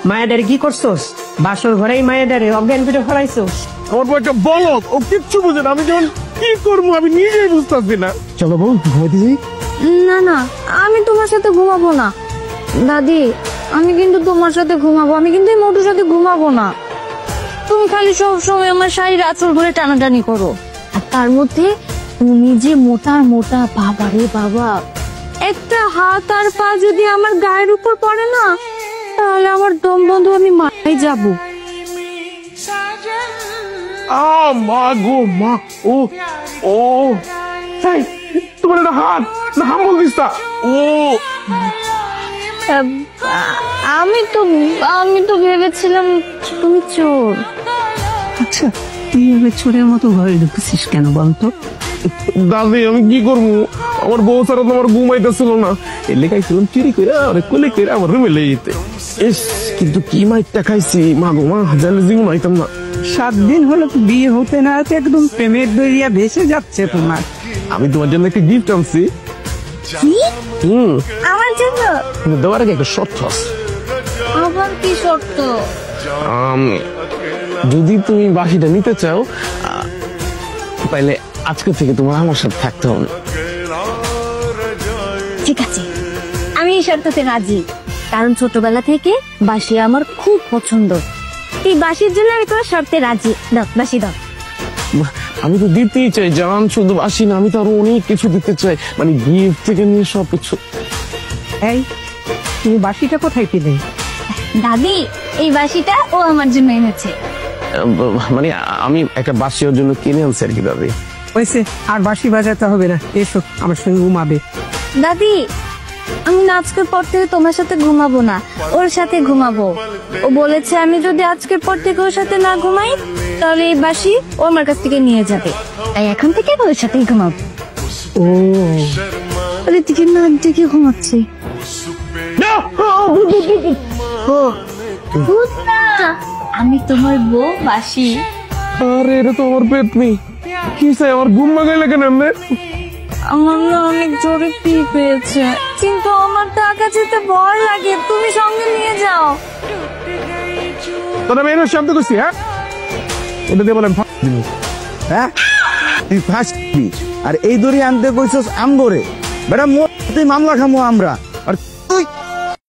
মায়াডারে কি করছোস? বাসর ঘরেই মায়াডারে অজ্ঞান করে ফেলাইছোস। আমার বউ একটা বলদ, ও কিচ্ছু বুঝে না। আমি যখন কি করবো আমি নিজেই বুঝতেছি না। চলো বউ ঘুমাইতে যাই। না না, আমি তোমার সাথে ঘুমাবো না দাদি। আমি কিন্তু তোমার সাথে ঘুমাবো, আমি কিন্তু এই মোটুর সাথে ঘুমাবো না। তুমি খালি সব সময় আমার শাড়ির আঁচল ধরে টানাটানি করো, আর তার মধ্যে তুমি যে মোটা মোটা, বাবা রে বাবা, একটা হাত আর পা যদি আমার গায়ের উপর পড়ে না, তাহলে আমার দম বন্ধ, আমি মারাই যাবো। মা গো মা, ও ও তোমার একটা হাত না হাম্বল দিস্তা। ও আমি তো ভেবেছিলাম তুমি চোর। আচ্ছা, তুই এভাবে চোরের মতো ঘরে ঢুকেছিস কেন বলতো? দাদি আমি কি করবো, আমার বউ ছাড়া তো আমার ঘুমাইতেছিল না। এর লেখাই ছিলাম চুরি করে আর কোলে করে আমার রুমে লেগে যেতে। ইস, কিন্তু কি মাইটটা খাইছি মা গো মা, জানলে ঘুমাইতাম না। 7 দিন হলো তো বিয়ে হতে না হতে একদম প্রেমের দরিয়া ভেসে যাচ্ছে তোমার। আমি তোমার জন্য একটা গিফট আনছি। আমার জন্য দেওয়ার আগে একটা শর্ত আছে। আবার কি শর্ত? যদি তুমি বাসিটা নিতে চাও তাহলে আজকে থেকে তোমার আমার সাথে থাকতে হবে। ঠিক আছে, আমি এই শর্ততে রাজি, কারণ ছোটবেলা থেকে বাঁশি আমার খুব পছন্দ। এই বাঁশির জন্য আমি তোমার শর্তে রাজি। দাও বাঁশি দাও। আমি তো দিতেই চাই জান, শুধু বাসি না, আমি তো আরো অনেক কিছু দিতে চাই, মানে গিফট থেকে নিয়ে সবকিছু। এই, তুমি বাঁশিটা কোথায় পেলে? দাদি, এই বাঁশিটা ও আমার জন্য এনেছে। মানে আমি একটা বাসি ওর জন্য কিনে আনছি আর কি দাদি। হয়েছে, আর বাঁশি বাজাতে হবে না, এসো আমার সঙ্গে ঘুমাবে। দাদি, আমি না আজকের পর থেকে তোমার সাথে ঘুমাবো না, ওর সাথে ঘুমাবো। ও বলেছে আমি যদি আজকের পর থেকে ওর সাথে না ঘুমাই তাহলে এই বাঁশি ও আমার কাছ থেকে নিয়ে যাবে, তাই এখন থেকে ওর সাথেই ঘুমাবো। ও, আরে দিকে না দিকে ঘুমাচ্ছি। ভূত না, আমি তোমার বউ বাঁশি। আরে এটা তো আমার পেট নেই, কি চাই আমার ঘুম লাগাইলে কেন? আমার না অনেক জোরে পি পেয়েছে, কিন্তু আমার টাকা যেতে ভয় লাগে, তুমি সঙ্গে নিয়ে যাও। তোর আমি এনে শব্দ করছি, হ্যাঁ এটা দিয়ে বলেন হ্যাঁ তুই ফাঁসবি, আর এই দড়ি আনতে কইছস আমগরে বেটা, তুই মামলা খামো আমরা।